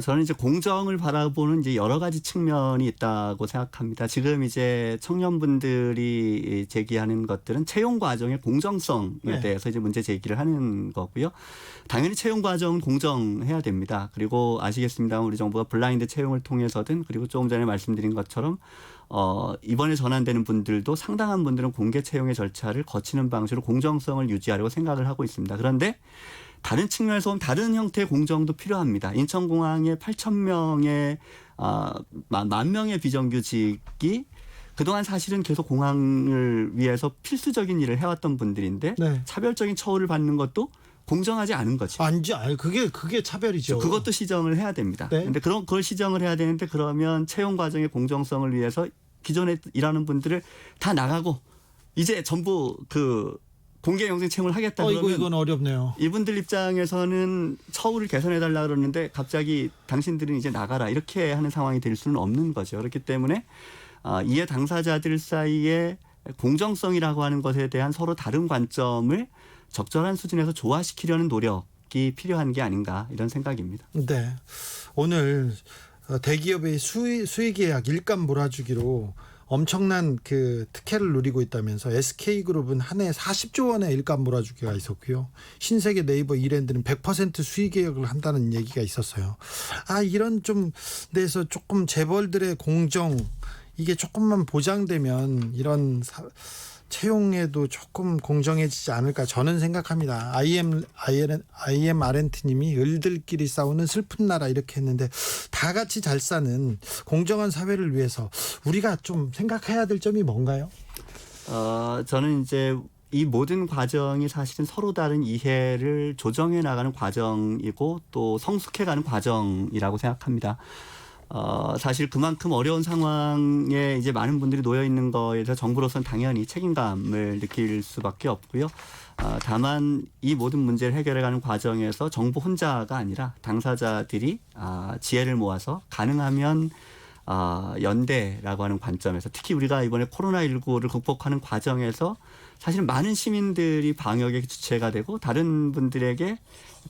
저는 이제 공정을 바라보는 이제 여러 가지 측면이 있다고 생각합니다. 지금 이제 청년분들이 제기하는 것들은 채용 과정의 공정성에 네. 대해서 이제 문제 제기를 하는 거고요. 당연히 채용 과정은 공정해야 됩니다. 그리고 아시겠습니다만 우리 정부가 블라인드 채용을 통해서든 그리고 조금 전에 말씀드린 것처럼 이번에 전환되는 분들도 상당한 분들은 공개 채용의 절차를 거치는 방식으로 공정성을 유지하려고 생각을 하고 있습니다. 그런데 다른 측면에서 보면 다른 형태의 공정도 필요합니다. 인천공항에 8,000명의 10,000명의 비정규직이 그동안 사실은 계속 공항을 위해서 필수적인 일을 해왔던 분들인데 네. 차별적인 처우를 받는 것도 공정하지 않은 거죠. 아니지, 그게 차별이죠. 그것도 시정을 해야 됩니다. 네. 그런데 그걸 시정을 해야 되는데 그러면 채용 과정의 공정성을 위해서 기존에 일하는 분들을 다 나가고 이제 전부 그 공개 영생 채용을 하겠다 그러면 이건 어렵네요. 이분들 입장에서는 처우를 개선해달라 그러는데 갑자기 당신들은 이제 나가라 이렇게 하는 상황이 될 수는 없는 거죠. 그렇기 때문에 이해 당사자들 사이에 공정성이라고 하는 것에 대한 서로 다른 관점을 적절한 수준에서 조화시키려는 노력이 필요한 게 아닌가 이런 생각입니다. 네. 오늘 대기업의 수의계약 일감 몰아주기로 엄청난 그 특혜를 누리고 있다면서 SK그룹은 한 해 40조 원의 일감 몰아주기가 있었고요. 신세계 네이버 이랜드는 100% 수의 계약을 한다는 얘기가 있었어요. 이런 좀 데서 조금 재벌들의 공정 이게 조금만 보장되면 이런 채용에도 조금 공정해지지 않을까 저는 생각합니다. IMRNT님이 을들끼리 싸우는 슬픈 나라 이렇게 했는데 다 같이 잘 사는 공정한 사회를 위해서 우리가 좀 생각해야 될 점이 뭔가요? 저는 이제 이 모든 과정이 사실은 서로 다른 이해를 조정해 나가는 과정이고 또 성숙해가는 과정이라고 생각합니다. 사실 그만큼 어려운 상황에 이제 많은 분들이 놓여 있는 거에 대해서 정부로서는 당연히 책임감을 느낄 수밖에 없고요. 다만 이 모든 문제를 해결해가는 과정에서 정부 혼자가 아니라 당사자들이 지혜를 모아서 가능하면 연대라고 하는 관점에서 특히 우리가 이번에 코로나19를 극복하는 과정에서 사실 많은 시민들이 방역에 주체가 되고 다른 분들에게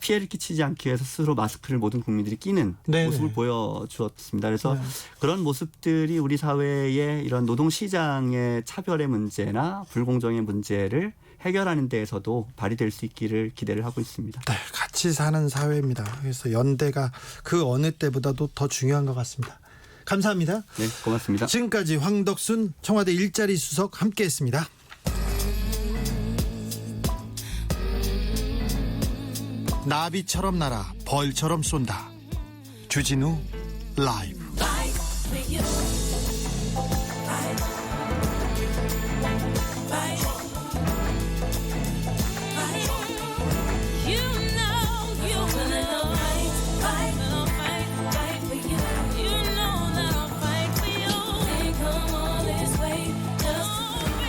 피해를 끼치지 않기 위해서 스스로 마스크를 모든 국민들이 끼는 네네. 모습을 보여주었습니다. 그래서 네. 그런 모습들이 우리 사회의 이런 노동시장의 차별의 문제나 불공정의 문제를 해결하는 데에서도 발휘될 수 있기를 기대를 하고 있습니다. 네, 같이 사는 사회입니다. 그래서 연대가 그 어느 때보다도 더 중요한 것 같습니다. 감사합니다. 네, 고맙습니다. 지금까지 황덕순 청와대 일자리 수석 함께했습니다. 나비처럼 날아 벌처럼 쏜다. 주진우 라이브.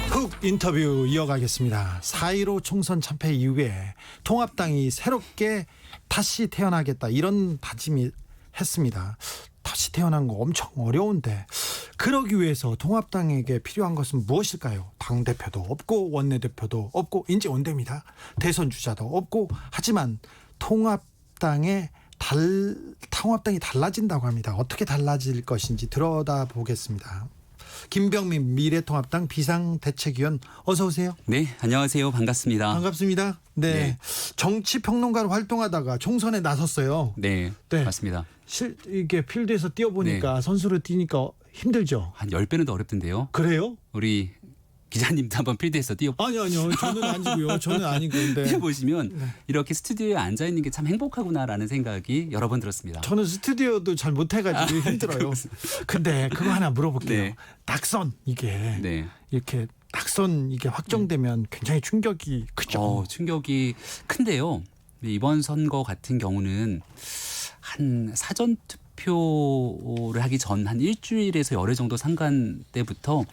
훅 인터뷰 이어가겠습니다. 4.15 총선 참패 이후에 통합당이 새롭게 다시 태어나겠다 이런 다짐이 했습니다. 다시 태어난 거 엄청 어려운데 그러기 위해서 통합당에게 필요한 것은 무엇일까요? 당대표도 없고 원내대표도 없고 이제 온대입니다. 대선 주자도 없고 하지만 통합당이 달라진다고 합니다. 어떻게 달라질 것인지 들여다보겠습니다. 김병민 미래통합당 비상대책위원 어서 오세요. 네, 안녕하세요. 반갑습니다. 반갑습니다. 네, 네. 정치평론가로 활동하다가 총선에 나섰어요. 네, 네. 맞습니다. 이게 필드에서 뛰어보니까 선수로 뛰니까 힘들죠. 한 10배는 더 어렵던데요. 그래요? 우리 기자님도 한번 필드에서 아니요. 저는 아니고요. 저는 아니고. 근데 뛰어보시면 이렇게 스튜디오에 앉아있는 게 참 행복하구나라는 생각이 여러 번 들었습니다. 저는 스튜디오도 잘 못해가지고 힘들어요. 근데 그거 하나 물어볼게요. 네. 낙선 이게 네. 이렇게 낙선 이게 확정되면 굉장히 충격이 크죠. 충격이 큰데요. 이번 선거 같은 경우는 한 사전 투표를 하기 전 한 일주일에서 열흘 정도 상간 때부터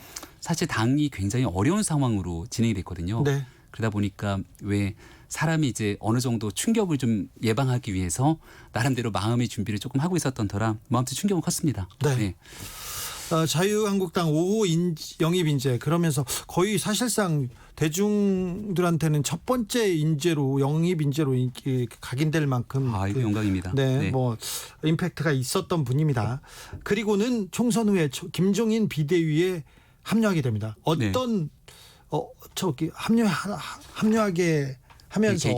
사실 당이 굉장히 어려운 상황으로 진행이 됐거든요. 네. 그러다 보니까 왜 사람이 이제 어느 정도 충격을 좀 예방하기 위해서 나름대로 마음의 준비를 조금 하고 있었던 터라 마음속 충격은 컸습니다. 네. 자유한국당 5호 영입 인재 그러면서 거의 사실상 대중들한테는 첫 번째 인재로 영입 인재로 각인될 만큼 이거 영광입니다. 네, 뭐 임팩트가 있었던 분입니다. 그리고는 총선 후에 김종인 비대위에 합류하게 됩니다. 어떤 합류하게 하면서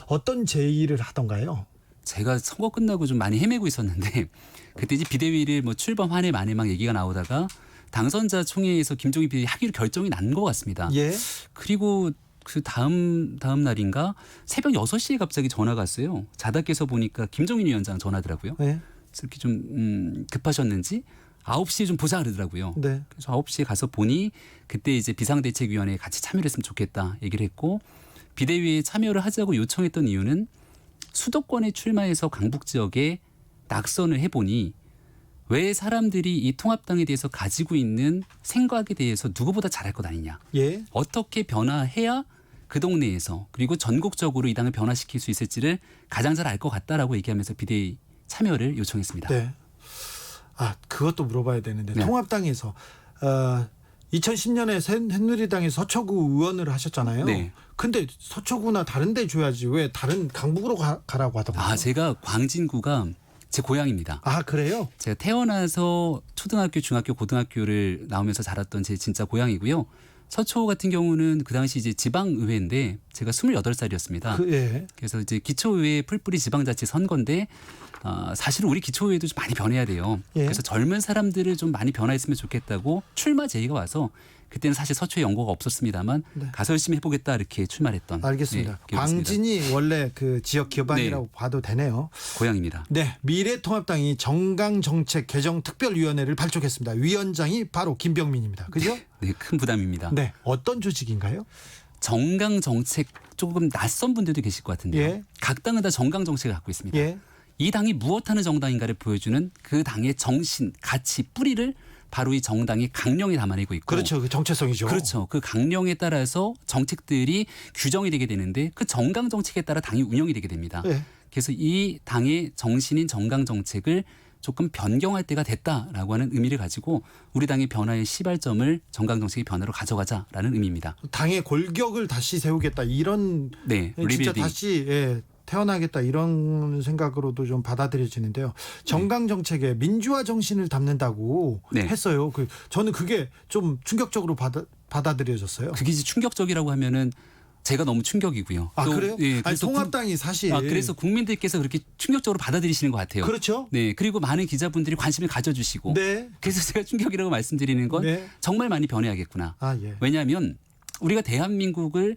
어떤 제의를 하던가요? 제가 선거 끝나고 좀 많이 헤매고 있었는데 그때 이제 비대위를 뭐 출범 한 해 만에 막 얘기가 나오다가 당선자 총회에서 김종인 비대위 하기로 결정이 난 것 같습니다. 예. 그리고 그 다음 날인가 새벽 6시에 갑자기 전화가 왔어요. 자다 깨서 보니까 김종인 위원장 전화더라고요. 네. 그래서 이렇게 좀 급하셨는지 9시에 좀 보자 그러더라고요. 네. 그래서 9시에 가서 보니 그때 이제 비상대책위원회에 같이 참여를 했으면 좋겠다 얘기를 했고 비대위에 참여를 하자고 요청했던 이유는 수도권에 출마해서 강북 지역에 낙선을 해보니 왜 사람들이 이 통합당에 대해서 가지고 있는 생각에 대해서 누구보다 잘할 것 아니냐. 예. 어떻게 변화해야 그 동네에서 그리고 전국적으로 이 당을 변화시킬 수 있을지를 가장 잘 알 것 같다라고 얘기하면서 비대위 참여를 요청했습니다. 네. 그것도 물어봐야 되는데 네. 통합당에서 2010년에 새누리당에 서초구 의원을 하셨잖아요. 네. 근데 서초구나 다른 데 줘야지 왜 다른 강북으로 가라고 하더라고요. 제가 광진구가 제 고향입니다. 그래요? 제가 태어나서 초등학교, 중학교, 고등학교를 나오면서 자랐던 제 진짜 고향이고요. 서초 같은 경우는 그 당시 이제 지방의회인데 제가 28살이었습니다. 예. 그래서 이제 기초의회 풀뿌리 지방자치 선거인데 사실은 우리 기초의회도 좀 많이 변해야 돼요. 예. 그래서 젊은 사람들을 좀 많이 변화했으면 좋겠다고 출마 제의가 와서 그때는 사실 서초에 연고가 없었습니다만 네. 가서 열심히 해보겠다 이렇게 출마했던. 알겠습니다. 기억이 있습니다. 광진이 원래 그 지역 기반이라고 봐도 되네요. 고향입니다. 네, 미래통합당이 정강정책 개정특별위원회를 발족했습니다. 위원장이 바로 김병민입니다. 그죠? 네, 큰 부담입니다. 네, 어떤 조직인가요? 정강 정책 조금 낯선 분들도 계실 것 같은데요. 예. 각 당은 다 정강 정책을 갖고 있습니다. 예. 이 당이 무엇하는 정당인가를 보여주는 그 당의 정신, 가치, 뿌리를 바로 이 정당이 강령에 담아내고 있고. 그렇죠, 그 정체성이죠. 그렇죠. 그 강령에 따라서 정책들이 규정이 되게 되는데 그 정강 정책에 따라 당이 운영이 되게 됩니다. 예. 그래서 이 당의 정신인 정강 정책을 조금 변경할 때가 됐다라고 하는 의미를 가지고 우리 당의 변화의 시발점을 정강 정책의 변화로 가져가자라는 의미입니다. 당의 골격을 다시 세우겠다 이런 네, 진짜 리빌딩. 다시 태어나겠다 이런 생각으로도 좀 받아들여지는데요. 정강 정책에 민주화 정신을 담는다고 네. 했어요. 저는 그게 좀 충격적으로 받아들여졌어요. 그게 이제 충격적이라고 하면은 제가 너무 충격이고요. 또, 그래요? 예, 아니, 통합당이 사실 그래서 국민들께서 그렇게 충격적으로 받아들이시는 것 같아요. 그렇죠. 네, 그리고 많은 기자분들이 관심을 가져주시고. 네. 그래서 제가 충격이라고 말씀드리는 건 네. 정말 많이 변해야겠구나. 예. 왜냐하면 우리가 대한민국을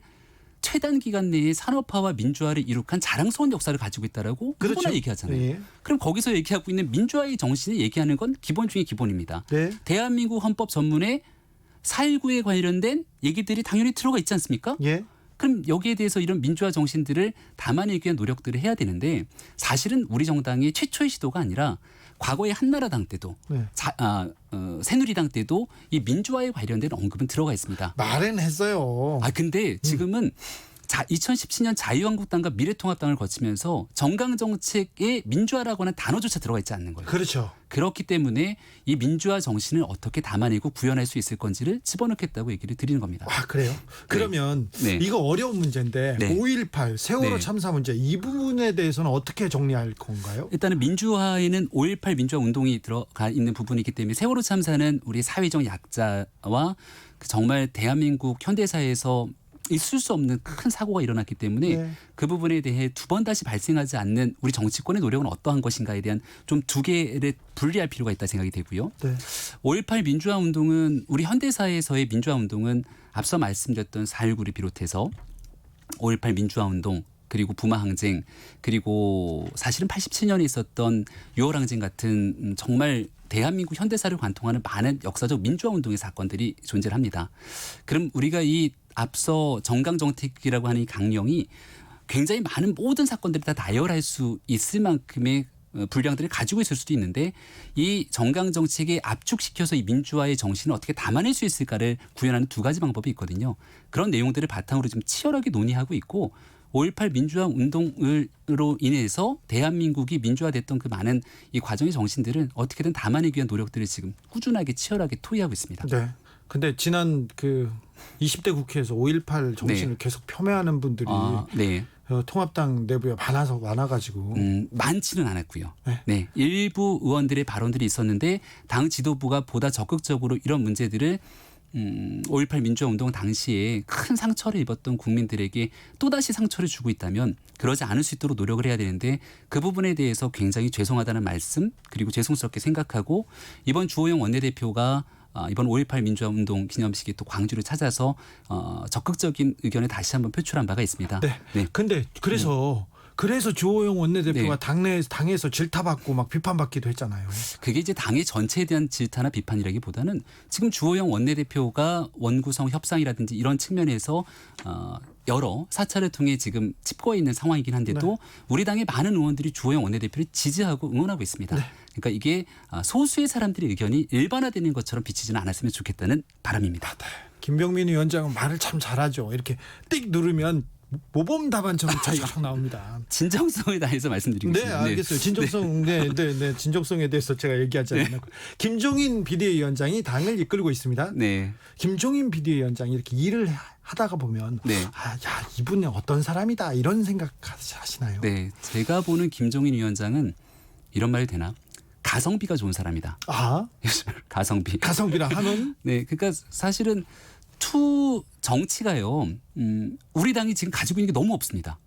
최단 기간 내에 산업화와 민주화를 이룩한 자랑스러운 역사를 가지고 있다라고 그렇죠. 누구나 얘기하잖아요. 예. 그럼 거기서 얘기하고 있는 민주화의 정신을 얘기하는 건 기본 중의 기본입니다. 네. 대한민국 헌법 전문에 4.19에 관련된 얘기들이 당연히 들어가 있지 않습니까? 예. 그럼 여기에 대해서 이런 민주화 정신들을 담아내기 위한 노력들을 해야 되는데 사실은 우리 정당의 최초의 시도가 아니라 과거에 한나라당 때도 네. 새누리당 때도 이 민주화에 관련된 언급은 들어가 있습니다. 말은 했어요. 근데 지금은 2017년 자유한국당과 미래통합당을 거치면서 정강정책에 민주화라고 하는 단어조차 들어가 있지 않는 거예요. 그렇죠. 그렇기 때문에 이 민주화 정신을 어떻게 담아내고 구현할 수 있을 건지를 집어넣겠다고 얘기를 드리는 겁니다. 그래요? 그러면 네. 이거 어려운 문제인데 네. 5.18 세월호 네. 참사 문제 이 부분에 대해서는 어떻게 정리할 건가요? 일단은 민주화에는 5.18 민주화 운동이 들어가 있는 부분이기 때문에 세월호 참사는 우리 사회적 약자와 정말 대한민국 현대사에서 있을 수 없는 큰 사고가 일어났기 때문에 네. 그 부분에 대해 두 번 다시 발생하지 않는 우리 정치권의 노력은 어떠한 것인가에 대한 좀 두 개를 분리할 필요가 있다 생각이 되고요. 네. 5.18 민주화 운동은 우리 현대사에서의 민주화 운동은 앞서 말씀드렸던 4.19를 비롯해서 5.18 민주화 운동 그리고 부마 항쟁 그리고 사실은 87년에 있었던 6월 항쟁 같은 정말 대한민국 현대사를 관통하는 많은 역사적 민주화 운동의 사건들이 존재를 합니다. 그럼 우리가 이 앞서 정강정책이라고 하는 이 강령이 굉장히 많은 모든 사건들을 다 나열할 수 있을 만큼의 분량들을 가지고 있을 수도 있는데 이 정강정책에 압축시켜서 이 민주화의 정신을 어떻게 담아낼 수 있을까를 구현하는 두 가지 방법이 있거든요. 그런 내용들을 바탕으로 좀 치열하게 논의하고 있고 5.18 민주화 운동으로 인해서 대한민국이 민주화됐던 그 많은 이 과정의 정신들은 어떻게든 담아내기 위한 노력들을 지금 꾸준하게 치열하게 토의하고 있습니다. 네. 근데 지난 그 20대 국회에서 5.18 정신을 네. 계속 폄훼하는 분들이 네. 통합당 내부에 많아가지고 많지는 않았고요. 네. 네. 일부 의원들의 발언들이 있었는데 당 지도부가 보다 적극적으로 이런 문제들을 5.18 민주화 운동 당시에 큰 상처를 입었던 국민들에게 또다시 상처를 주고 있다면 그러지 않을 수 있도록 노력을 해야 되는데 그 부분에 대해서 굉장히 죄송하다는 말씀 그리고 죄송스럽게 생각하고 이번 주호영 원내대표가 이번 5.18 민주화 운동 기념식에 또 광주를 찾아서 적극적인 의견을 다시 한번 표출한 바가 있습니다. 네. 네. 근데 그래서 주호영 원내대표가 네. 당에서 질타받고 막 비판받기도 했잖아요. 그게 이제 당의 전체에 대한 질타나 비판이라기보다는 지금 주호영 원내대표가 원구성 협상이라든지 이런 측면에서 여러 사찰을 통해 지금 짚고 있는 상황이긴 한데도 네. 우리 당의 많은 의원들이 주호영 원내대표를 지지하고 응원하고 있습니다. 네. 그러니까 이게 소수의 사람들의 의견이 일반화되는 것처럼 비치지는 않았으면 좋겠다는 바람입니다. 김병민 위원장은 말을 참 잘하죠. 이렇게 띡 누르면 모범 답안처럼 쫙 나옵니다. 진정성에 대해서 네, 말씀드리겠습니다. 알겠어요. 진정성, 네, 진정성에 대해서 제가 얘기하지 않았고 김종인 비대위원장이 당을 이끌고 있습니다. 네. 김종인 비대위원장이 이렇게 일을 하다가 보면 네. 이분은 어떤 사람이다 이런 생각하시나요? 네. 제가 보는 김종인 위원장은 이런 말이 되나? 가성비가 좋은 사람이다. 가성비. 가성비라 하면 네. 그러니까 사실은 투 정치가요. 우리 당이 지금 가지고 있는 게 너무 없습니다.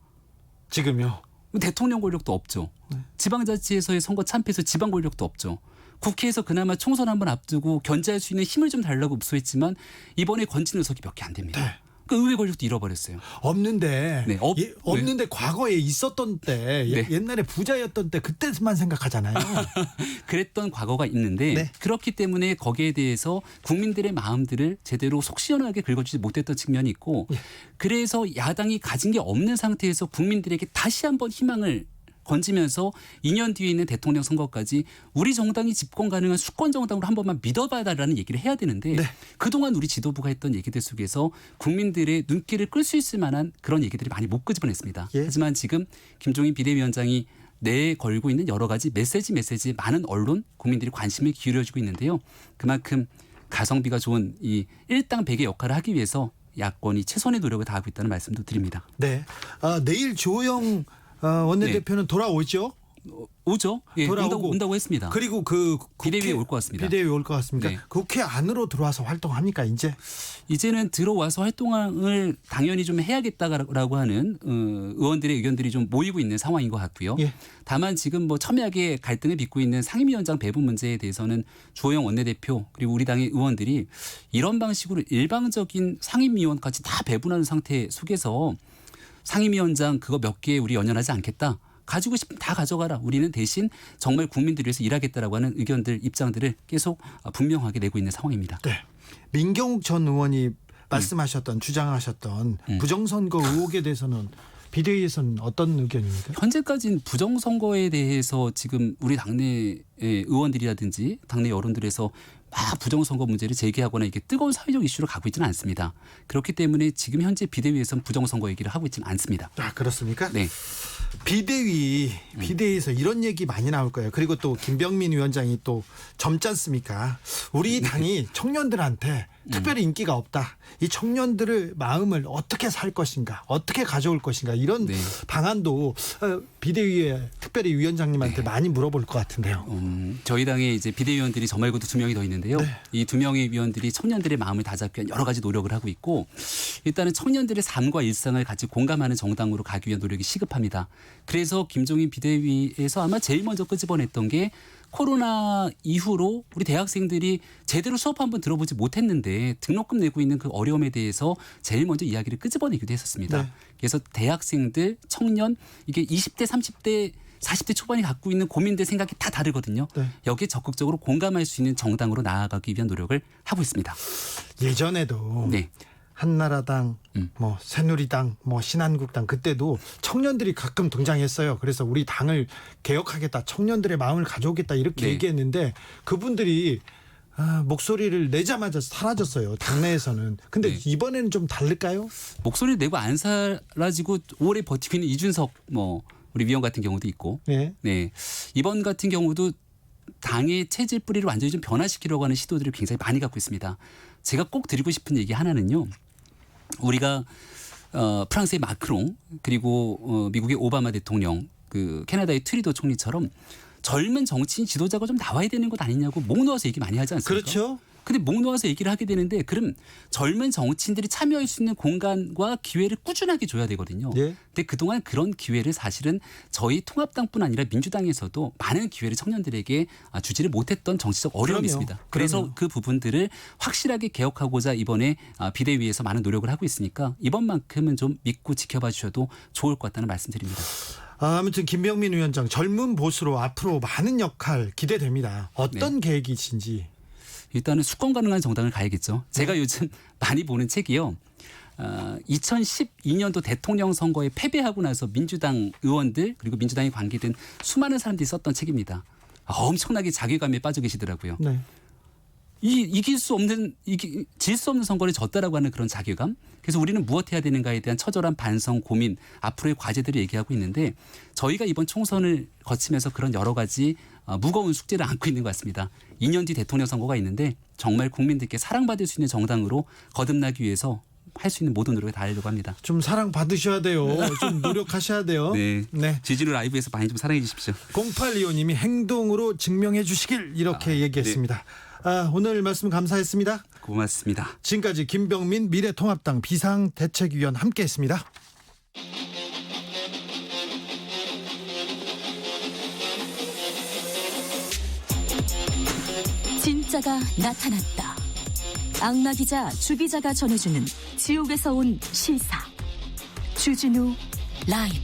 지금요. 대통령 권력도 없죠. 지방자치에서의 선거 참패해서 지방 권력도 없죠. 국회에서 그나마 총선 한번 앞두고 견제할 수 있는 힘을 좀 달라고 읍소했지만 이번에 건진 의석이 몇 개 안 됩니다. 네. 그 의회 권력도 잃어버렸어요. 없는데 네, 없는데 과거에 있었던 때 네. 옛날에 부자였던 때 그때만 생각하잖아요. 그랬던 과거가 있는데 네. 그렇기 때문에 거기에 대해서 국민들의 마음들을 제대로 속 시원하게 긁어주지 못했던 측면이 있고 그래서 야당이 가진 게 없는 상태에서 국민들에게 다시 한번 희망을 건지면서 2년 뒤에 있는 대통령 선거까지 우리 정당이 집권 가능한 수권 정당으로 한 번만 믿어봐달라는 얘기를 해야 되는데 네. 그동안 우리 지도부가 했던 얘기들 속에서 국민들의 눈길을 끌 수 있을 만한 그런 얘기들이 많이 못 끄집어냈습니다. 예. 하지만 지금 김종인 비대위원장이 내걸고 있는 여러 가지 메시지에 많은 언론 국민들이 관심을 기울여주고 있는데요. 그만큼 가성비가 좋은 이 일당백의 역할을 하기 위해서 야권이 최선의 노력을 다하고 있다는 말씀도 드립니다. 네. 내일 주호영 원내대표는 돌아오죠? 오죠. 예, 돌아오고 온다고 했습니다. 그리고 그 비대위에 올 것 같습니다. 비대위에 올 것 같습니까? 네. 국회 안으로 들어와서 활동합니까 이제? 이제는 들어와서 활동을 당연히 좀 해야겠다라고 하는 의원들의 의견들이 좀 모이고 있는 상황인 것 같고요. 예. 다만 지금 뭐 첨예하게 갈등을 빚고 있는 상임위원장 배분 문제에 대해서는 주호영 원내대표 그리고 우리 당의 의원들이 이런 방식으로 일방적인 상임위원까지 다 배분하는 상태 속에서 상임위원장 그거 몇 개 우리 연연하지 않겠다. 가지고 싶으면 다 가져가라. 우리는 대신 정말 국민들을 위해서 일하겠다라고 하는 의견들, 입장들을 계속 분명하게 내고 있는 상황입니다. 네. 민경욱 전 의원이 말씀하셨던 주장하셨던 부정선거 의혹에 대해서는 비대위에서는 어떤 의견입니까? 현재까지는 부정선거에 대해서 지금 우리 당내에 의원들이라든지 당내 여론들에서 막 부정선거 문제를 제기하거나 이게 뜨거운 사회적 이슈로 가고 있지는 않습니다. 그렇기 때문에 지금 현재 비대위에서는 부정선거 얘기를 하고 있지는 않습니다. 아, 그렇습니까? 네. 비대위에서 이런 얘기 많이 나올 거예요. 그리고 또 김병민 위원장이 또 젊지 않습니까? 우리 당이 청년들한테 특별히 인기가 없다. 이 청년들의 마음을 어떻게 살 것인가, 어떻게 가져올 것인가 이런 네. 방안도 비대위에 특별히 위원장님한테 많이 물어볼 것 같은데요. 저희 당에 이제 비대위원들이 저 말고도 2명이 더 있는데요. 네. 이 2명의 위원들이 청년들의 마음을 다잡기 위한 여러 가지 노력을 하고 있고 일단은 청년들의 삶과 일상을 같이 공감하는 정당으로 가기 위한 노력이 시급합니다. 그래서 김종인 비대위에서 아마 제일 먼저 끄집어냈던 게 코로나 이후로 우리 대학생들이 제대로 수업 한번 들어보지 못했는데 등록금 내고 있는 그 어려움에 대해서 제일 먼저 이야기를 끄집어내기도 했었습니다. 네. 그래서 대학생들, 청년 이게 20대, 30대 40대 초반이 갖고 있는 고민들 생각이 다 다르거든요. 네. 여기에 적극적으로 공감할 수 있는 정당으로 나아가기 위한 노력을 하고 있습니다. 예전에도 네. 한나라당, 뭐 새누리당, 뭐 신한국당 그때도 청년들이 가끔 등장했어요. 그래서 우리 당을 개혁하겠다, 청년들의 마음을 가져오겠다 이렇게 네. 얘기했는데 그분들이 목소리를 내자마자 사라졌어요. 당내에서는. 근데 네. 이번에는 좀 다를까요? 목소리를 내고 안 사라지고 오래 버티고 있는 이준석 우리 위원 같은 경우도 있고 네. 네. 이번 같은 경우도 당의 체질 뿌리를 완전히 좀 변화시키려고 하는 시도들을 굉장히 많이 갖고 있습니다. 제가 꼭 드리고 싶은 얘기 하나는요. 우리가 프랑스의 마크롱 그리고 미국의 오바마 대통령 그 캐나다의 트리도 총리처럼 젊은 정치인 지도자가 좀 나와야 되는 것 아니냐고 목 놓아서 얘기 많이 하지 않습니까? 그렇죠. 근데 목 놓아서 얘기를 하게 되는데 그럼 젊은 정치인들이 참여할 수 있는 공간과 기회를 꾸준하게 줘야 되거든요. 예. 근데 그동안 그런 기회를 사실은 저희 통합당뿐 아니라 민주당에서도 많은 기회를 청년들에게 주지를 못했던 정치적 어려움이 그럼요. 있습니다. 그래서 그럼요. 그 부분들을 확실하게 개혁하고자 이번에 비대위에서 많은 노력을 하고 있으니까 이번만큼은 좀 믿고 지켜봐 주셔도 좋을 것 같다는 말씀드립니다. 아무튼 김병민 위원장 젊은 보수로 앞으로 많은 역할 기대됩니다. 어떤 계획이신지. 일단은 수권 가능한 정당을 가야겠죠. 제가 요즘 많이 보는 책이요. 2012년도 대통령 선거에 패배하고 나서 민주당 의원들 그리고 민주당에 관계된 수많은 사람들이 썼던 책입니다. 엄청나게 자괴감에 빠져 계시더라고요. 네. 질 수 없는 선거를 졌다라고 하는 그런 자괴감. 그래서 우리는 무엇해야 되는가에 대한 처절한 반성, 고민, 앞으로의 과제들을 얘기하고 있는데 저희가 이번 총선을 거치면서 그런 여러 가지 무거운 숙제를 안고 있는 것 같습니다. 2년 뒤 대통령 선거가 있는데 정말 국민들께 사랑받을 수 있는 정당으로 거듭나기 위해서 할 수 있는 모든 노력을 다하려고 합니다. 좀 사랑 받으셔야 돼요. 좀 노력하셔야 돼요. 네. 네. 지진우 라이브에서 많이 좀 사랑해 주십시오. 0825님이 행동으로 증명해 주시길 이렇게 얘기했습니다. 오늘 말씀 감사했습니다. 고맙습니다. 지금까지 김병민 미래통합당 비상대책위원 함께했습니다. 진짜가 나타났다. 악마 기자 주 기자가 전해주는 지옥에서 온 실사. 주진우 라이브.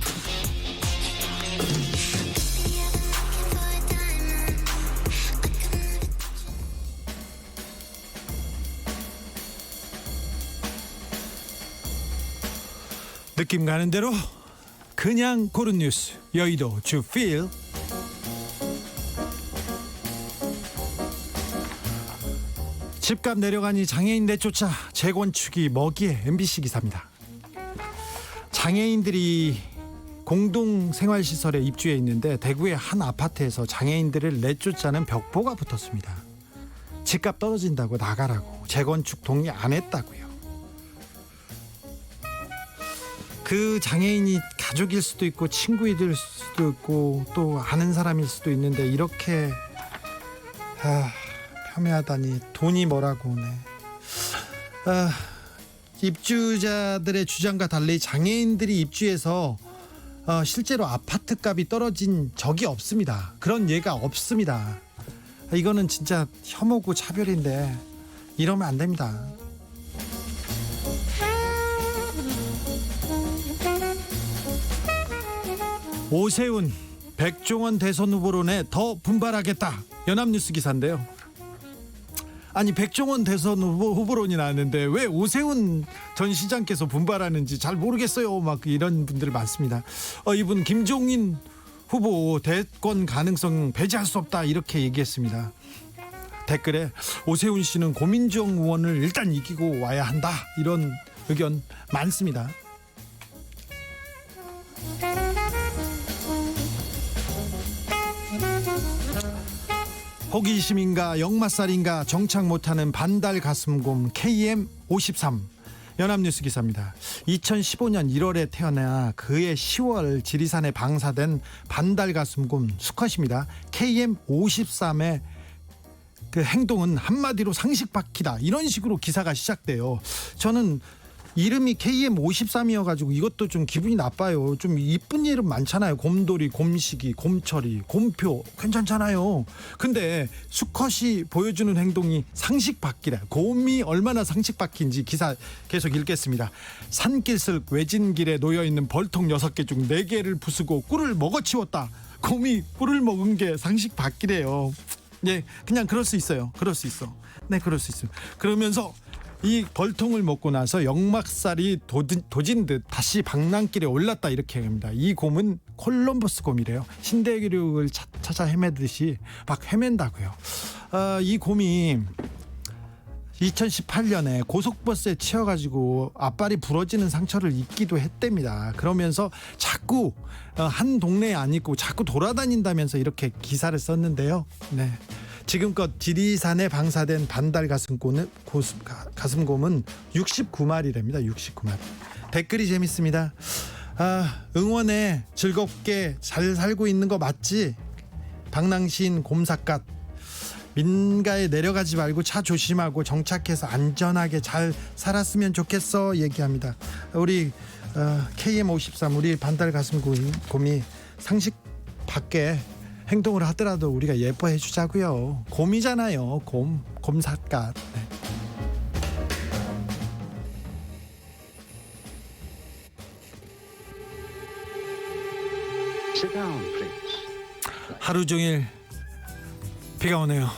느낌 가는 대로 그냥 고른 뉴스 여의도 주필. 집값 내려가니 장애인 내쫓아 재건축이 먹이에. MBC 기사입니다. 장애인들이 공동생활시설에 입주해 있는데 대구의 한 아파트에서 장애인들을 내쫓자는 벽보가 붙었습니다. 집값 떨어진다고 나가라고, 재건축 동의 안 했다고요. 그 장애인이 가족일 수도 있고 친구일 수도 있고 또 아는 사람일 수도 있는데 이렇게 폄훼하다니. 돈이 뭐라고. 네. 입주자들의 주장과 달리 장애인들이 입주해서 실제로 아파트 값이 떨어진 적이 없습니다. 그런 예가 없습니다. 이거는 진짜 혐오고 차별인데 이러면 안 됩니다. 오세훈 백종원 대선 후보로 내 더 분발하겠다. 연합뉴스 기사인데요. 아니 백종원 대선 후보론이 나왔는데 왜 오세훈 전 시장께서 분발하는지 잘 모르겠어요. 막 이런 분들 많습니다. 이분 김종인 후보 대권 가능성 배제할 수 없다 이렇게 얘기했습니다. 댓글에 오세훈 씨는 고민정 의원을 일단 이기고 와야 한다 이런 의견 많습니다. 호기심인가 역마살인가 정착 못하는 반달 가슴곰 KM53 연합뉴스 기사입니다. 2015년 1월에 태어나 그해 10월 지리산에 방사된 반달 가슴곰 수컷입니다. KM53의 그 행동은 한마디로 상식바퀴다 이런 식으로 기사가 시작돼요. 저는 이름이 KM53이어가지고 이것도 좀 기분이 나빠요. 좀 이쁜 이름 많잖아요. 곰돌이, 곰식이, 곰철이, 곰표 괜찮잖아요. 근데 수컷이 보여주는 행동이 상식바퀴라. 곰이 얼마나 상식바퀴인지 기사 계속 읽겠습니다. 산길슬 외진길에 놓여있는 벌통 6개 중 4개를 부수고 꿀을 먹어치웠다. 곰이 꿀을 먹은 게 상식바퀴래요. 예, 그냥 그럴 수 있어요. 그럴 수 있어. 네, 그럴 수 있어요. 그러면서 이 벌통을 먹고 나서 역막살이 도진 듯 다시 방랑길에 올랐다 이렇게 합니다. 이 곰은 콜럼버스 곰이래요. 신대륙을 찾아 헤매듯이 막 헤맨다고요. 이 곰이 2018년에 고속버스에 치여가지고 앞발이 부러지는 상처를 입기도 했답니다. 그러면서 자꾸 한 동네에 안 있고 자꾸 돌아다닌다면서 이렇게 기사를 썼는데요. 네. 지금껏 지리산에 방사된 반달 가슴곰은 69마리랍니다. 69마리. 댓글이 재밌습니다. 응원에 즐겁게 잘 살고 있는 거 맞지? 방랑시인 곰삿갓. 민가에 내려가지 말고 차 조심하고 정착해서 안전하게 잘 살았으면 좋겠어 얘기합니다. 우리 KM53 우리 반달 가슴곰이 상식 밖에 행동을 하더라도 우리가 예뻐해 주자고요. 곰이잖아요. 곰삿갓. 네. 하루 종일 비가 오네요.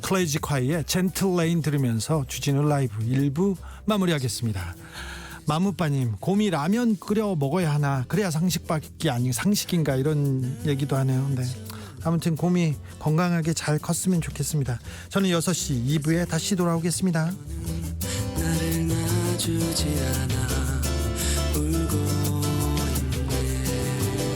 클래지콰이의 젠틀 레인 들으면서 주진우 라이브 1부 마무리하겠습니다. 마무빠님, 곰이 라면 끓여 먹어야 하나? 그래야 상식밖에 아닌 상식인가 이런 얘기도 하네요. 네. 아무튼 곰이 건강하게 잘 컸으면 좋겠습니다. 저는 6시 2부에 다시 돌아오겠습니다. 나를 놔주지 않아